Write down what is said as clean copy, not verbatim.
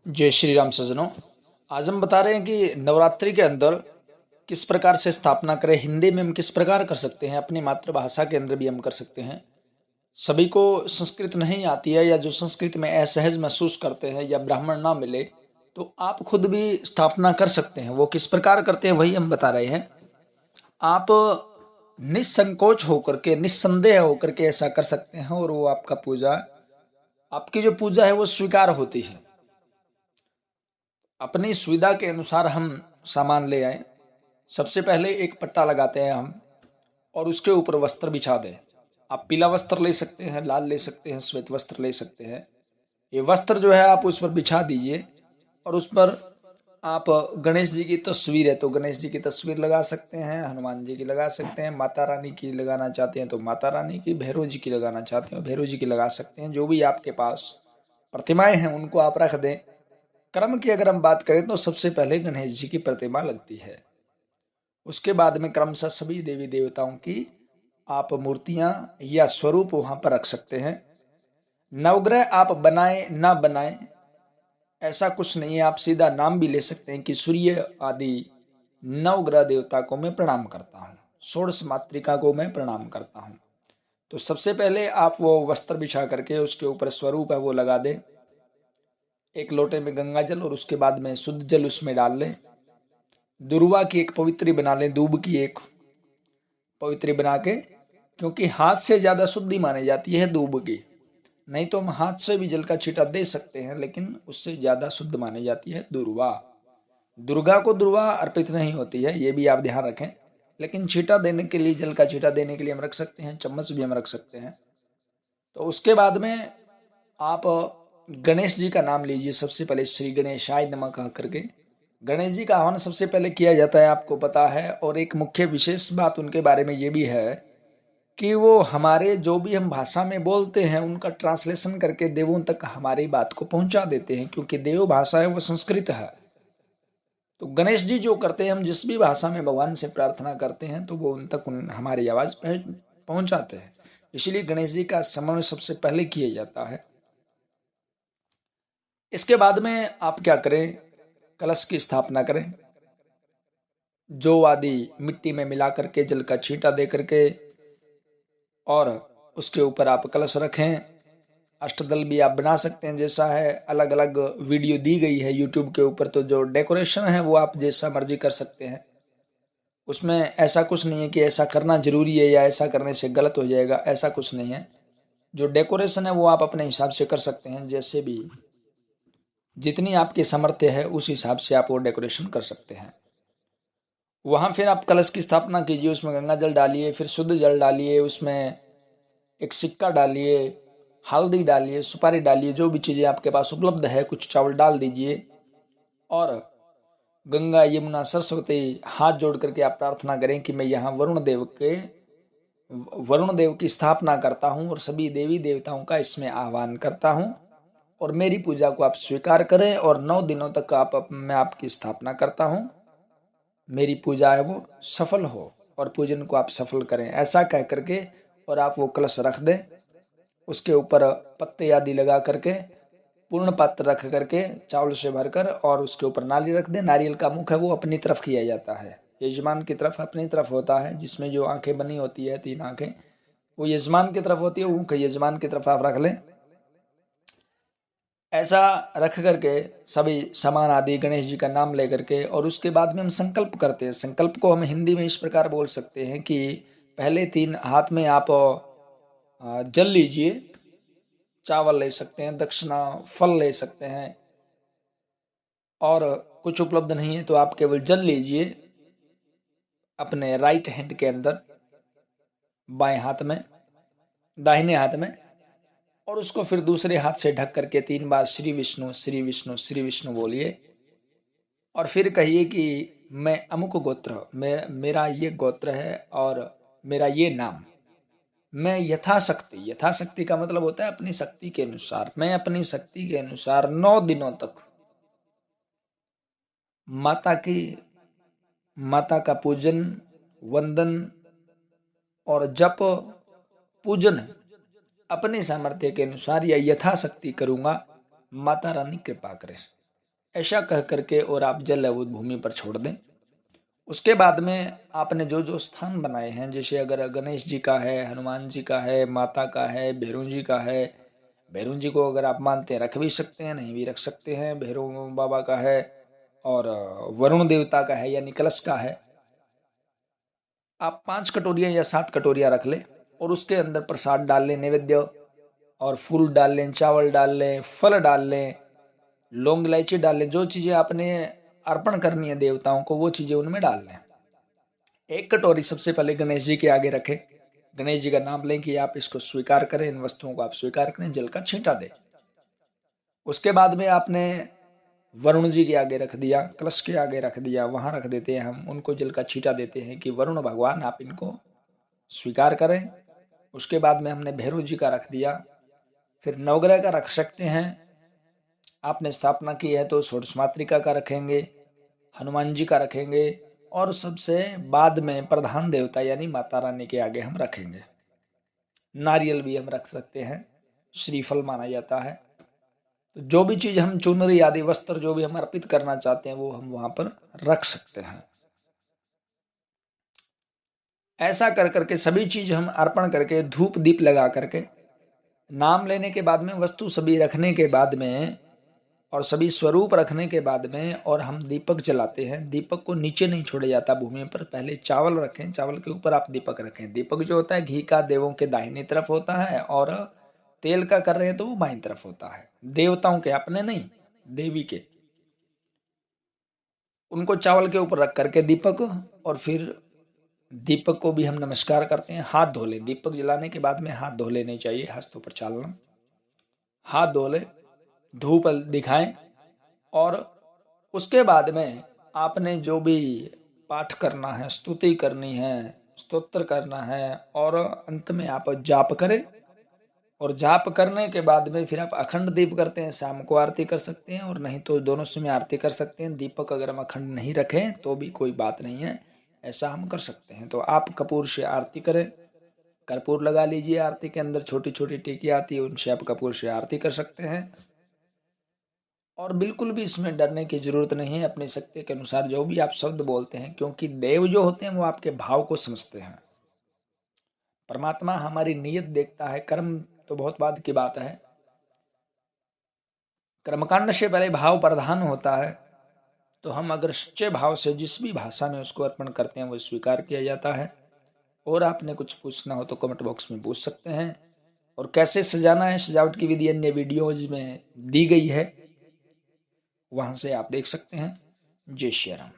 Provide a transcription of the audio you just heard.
जय श्री राम सज्जनों। आज हम बता रहे हैं कि नवरात्रि के अंदर किस प्रकार से स्थापना करें। हिंदी में हम किस प्रकार कर सकते हैं, अपनी मातृभाषा के अंदर भी हम कर सकते हैं। सभी को संस्कृत नहीं आती है या जो संस्कृत में असहज महसूस करते हैं या ब्राह्मण ना मिले तो आप खुद भी स्थापना कर सकते हैं। वो किस प्रकार करते हैं वही हम बता रहे हैं। आप निसंकोच होकर के, निस्संदेह होकर के ऐसा कर सकते हैं और वो आपकी जो पूजा है वो स्वीकार होती है। अपनी सुविधा के अनुसार हम सामान ले आए। सबसे पहले एक पट्टा लगाते हैं हम और उसके ऊपर वस्त्र बिछा दें। आप पीला वस्त्र ले सकते हैं, लाल ले सकते हैं, श्वेत वस्त्र ले सकते हैं। ये वस्त्र जो है आप उस पर बिछा दीजिए और उस पर आप गणेश जी की तस्वीर है तो गणेश जी की तस्वीर लगा सकते हैं, हनुमान जी की लगा सकते हैं, माता रानी की लगाना चाहते हैं तो माता रानी की, भैरव जी की लगाना चाहते हैं भैरव जी की लगा सकते हैं। जो भी आपके पास प्रतिमाएं हैं उनको आप रख दें। क्रम की अगर हम बात करें तो सबसे पहले गणेश जी की प्रतिमा लगती है। उसके बाद में क्रमशः सभी देवी देवताओं की आप मूर्तियां या स्वरूप वहां पर रख सकते हैं। नवग्रह आप बनाए ना बनाए ऐसा कुछ नहीं है। आप सीधा नाम भी ले सकते हैं कि सूर्य आदि नवग्रह देवता को मैं प्रणाम करता हूँ, षोडश मातृका को मैं प्रणाम करता हूँ। तो सबसे पहले आप वो वस्त्र बिछा करके उसके ऊपर स्वरूप है वो लगा दें। एक लोटे में गंगा जल और उसके बाद में शुद्ध जल उसमें डाल लें। दुर्वा की एक पवित्री बना लें, दूब की एक पवित्री बना के, क्योंकि हाथ से ज्यादा शुद्धि मानी जाती है दूब की। नहीं तो हम हाथ से भी जल का छींटा दे सकते हैं लेकिन उससे ज्यादा शुद्ध मानी जाती है दुर्वा। दुर्गा को दुर्वा अर्पित नहीं होती है, ये भी आप ध्यान रखें। लेकिन छींटा देने के लिए, जल का छींटा देने के लिए हम रख सकते हैं, चम्मच भी हम रख सकते हैं। तो उसके बाद में आप गणेश जी का नाम लीजिए। सबसे पहले श्री गणेशाय नमः कह करके गणेश जी का आह्वान सबसे पहले किया जाता है, आपको पता है। और एक मुख्य विशेष बात उनके बारे में ये भी है कि वो हमारे जो भी हम भाषा में बोलते हैं उनका ट्रांसलेशन करके देवों तक हमारी बात को पहुंचा देते हैं, क्योंकि देव भाषा है वो संस्कृत है। तो गणेश जी जो करते हैं, हम जिस भी भाषा में भगवान से प्रार्थना करते हैं तो वो उन तक हमारी आवाज पहुंचाते हैं। इसलिए गणेश जी का स्मरण सबसे पहले किया जाता है। इसके बाद में आप क्या करें, कलश की स्थापना करें। जौ आदि मिट्टी में मिला करके, जल का छींटा दे करके और उसके ऊपर आप कलश रखें। अष्टदल भी आप बना सकते हैं, जैसा है। अलग अलग वीडियो दी गई है यूट्यूब के ऊपर, तो जो डेकोरेशन है वो आप जैसा मर्जी कर सकते हैं। उसमें ऐसा कुछ नहीं है कि ऐसा करना जरूरी है या ऐसा करने से गलत हो जाएगा, ऐसा कुछ नहीं है। जो डेकोरेशन है वो आप अपने हिसाब से कर सकते हैं, जैसे भी जितनी आपकी सामर्थ्य है उस हिसाब से आप वो डेकोरेशन कर सकते हैं। वहां फिर आप कलश की स्थापना कीजिए, उसमें गंगा जल डालिए, फिर शुद्ध जल डालिए, उसमें एक सिक्का डालिए, हल्दी डालिए, सुपारी डालिए, जो भी चीजें आपके पास उपलब्ध है, कुछ चावल डाल दीजिए। और गंगा यमुना सरस्वती हाथ जोड़ करके आप प्रार्थना करें कि मैं यहाँ वरुण देव की स्थापना करता हूँ और सभी देवी देवताओं का इसमें आह्वान करता हूँ और मेरी पूजा को आप स्वीकार करें। और 9 दिनों तक मैं आपकी स्थापना करता हूँ, मेरी पूजा है वो सफल हो और पूजन को आप सफल करें, ऐसा कह करके और आप वो कलश रख दें। उसके ऊपर पत्ते आदि लगा करके, पूर्ण पात्र रख करके चावल से भरकर, और उसके ऊपर नारियल रख दें। नारियल का मुख है वो अपनी तरफ किया जाता है, यजमान की तरफ अपनी तरफ होता है। जिसमें जो आंखें बनी होती है, 3 आंखें, वो यजमान की तरफ होती है, मुख यजमान की तरफ आप रख लें। ऐसा रख करके सभी सामान आदि गणेश जी का नाम लेकर के, और उसके बाद में हम संकल्प करते हैं। संकल्प को हम हिंदी में इस प्रकार बोल सकते हैं कि पहले 3 हाथ में आप जल लीजिए, चावल ले सकते हैं, दक्षिणा फल ले सकते हैं, और कुछ उपलब्ध नहीं है तो आप केवल जल लीजिए अपने राइट हैंड के अंदर, बाएं हाथ में, दाहिने हाथ में, और उसको फिर दूसरे हाथ से ढक करके 3 बार श्री विष्णु श्री विष्णु श्री विष्णु बोलिए। और फिर कहिए कि मैं अमुक गोत्र, मेरा ये गोत्र है और मेरा ये नाम, मैं यथाशक्ति, यथाशक्ति का मतलब होता है अपनी शक्ति के अनुसार, मैं अपनी शक्ति के अनुसार 9 दिनों तक माता का पूजन, वंदन और जप पूजन अपने सामर्थ्य के अनुसार या यथाशक्ति करूंगा। माता रानी कृपा करे। ऐसा कह करके और आप जल उस भूमि पर छोड़ दें। उसके बाद में आपने जो जो स्थान बनाए हैं, जैसे अगर गणेश जी का है, हनुमान जी का है, माता का है, भैरव जी का है, भैरव जी को अगर आप मानते हैं रख भी सकते हैं, नहीं भी रख सकते हैं। भैरव बाबा का है और वरुण देवता का है यानी कलश का है। आप 5 कटोरियाँ या 7 कटोरियाँ रख लें और उसके अंदर प्रसाद डाल लें, नैवेद्य, और फूल डाल लें, चावल डाल लें, फल डाल लें, लौंग इलायची डाल लें। जो चीज़ें आपने अर्पण करनी है देवताओं को वो चीज़ें उनमें डाल लें। एक कटोरी सबसे पहले गणेश जी के आगे रखें। गणेश जी का नाम लें कि आप इसको स्वीकार करें, इन वस्तुओं को आप स्वीकार करें, जल का छींटा दें। उसके बाद में आपने वरुण जी के आगे रख दिया, कलश के आगे रख दिया, वहां रख देते हैं हम, उनको जल का छींटा देते हैं कि वरुण भगवान आप इनको स्वीकार करें। उसके बाद में हमने भैरव जी का रख दिया, फिर नवग्रह का रख सकते हैं। आपने स्थापना की है तो षोडश मातृका का रखेंगे, हनुमान जी का रखेंगे, और सबसे बाद में प्रधान देवता यानी माता रानी के आगे हम रखेंगे। नारियल भी हम रख सकते हैं, श्रीफल माना जाता है। तो जो भी चीज हम चुनरी आदि वस्त्र जो भी हम अर्पित करना चाहते हैं वो हम वहां पर रख सकते हैं। ऐसा कर करके सभी चीज हम अर्पण करके धूप दीप लगा करके नाम लेने के बाद में, वस्तु सभी रखने के बाद में और सभी स्वरूप रखने के बाद में, और हम दीपक जलाते हैं। दीपक को नीचे नहीं छोड़ा जाता भूमि पर, पहले चावल रखें, चावल के ऊपर आप दीपक रखें। दीपक जो होता है घी का देवों के दाहिनी तरफ होता है और तेल का कर रहे हैं तो वो बाईं तरफ होता है, देवताओं के, अपने नहीं, देवी के। उनको चावल के ऊपर रख करके दीपक, और फिर दीपक को भी हम नमस्कार करते हैं। हाथ धो लें, दीपक जलाने के बाद में हाथ धो लेने चाहिए, हस्तों पर चालना, हाथ धो लें, धूप दिखाएं, और उसके बाद में आपने जो भी पाठ करना है, स्तुति करनी है, स्तोत्र करना है, और अंत में आप जाप करें। और जाप करने के बाद में फिर आप अखंड दीप करते हैं, शाम को आरती कर सकते हैं, और नहीं तो दोनों समय आरती कर सकते हैं। दीपक अगर हम अखंड नहीं रखें तो भी कोई बात नहीं है, ऐसा हम कर सकते हैं। तो आप कपूर से आरती करें, कर्पूर लगा लीजिए, आरती के अंदर छोटी छोटी टिकी आती है, उनसे आप कपूर से आरती कर सकते हैं। और बिल्कुल भी इसमें डरने की जरूरत नहीं है, अपनी शक्ति के अनुसार जो भी आप शब्द बोलते हैं, क्योंकि देव जो होते हैं वो आपके भाव को समझते हैं। परमात्मा हमारी नीयत देखता है, कर्म तो बहुत बाद की बात है। कर्मकांड से पहले भाव प्रधान होता है, तो हम अगर सच्चे भाव से जिस भी भाषा में उसको अर्पण करते हैं वो स्वीकार किया जाता है। और आपने कुछ पूछना हो तो कमेंट बॉक्स में पूछ सकते हैं। और कैसे सजाना है, सजावट की विधि अन्य वीडियोज में दी गई है, वहां से आप देख सकते हैं। जय श्री राम।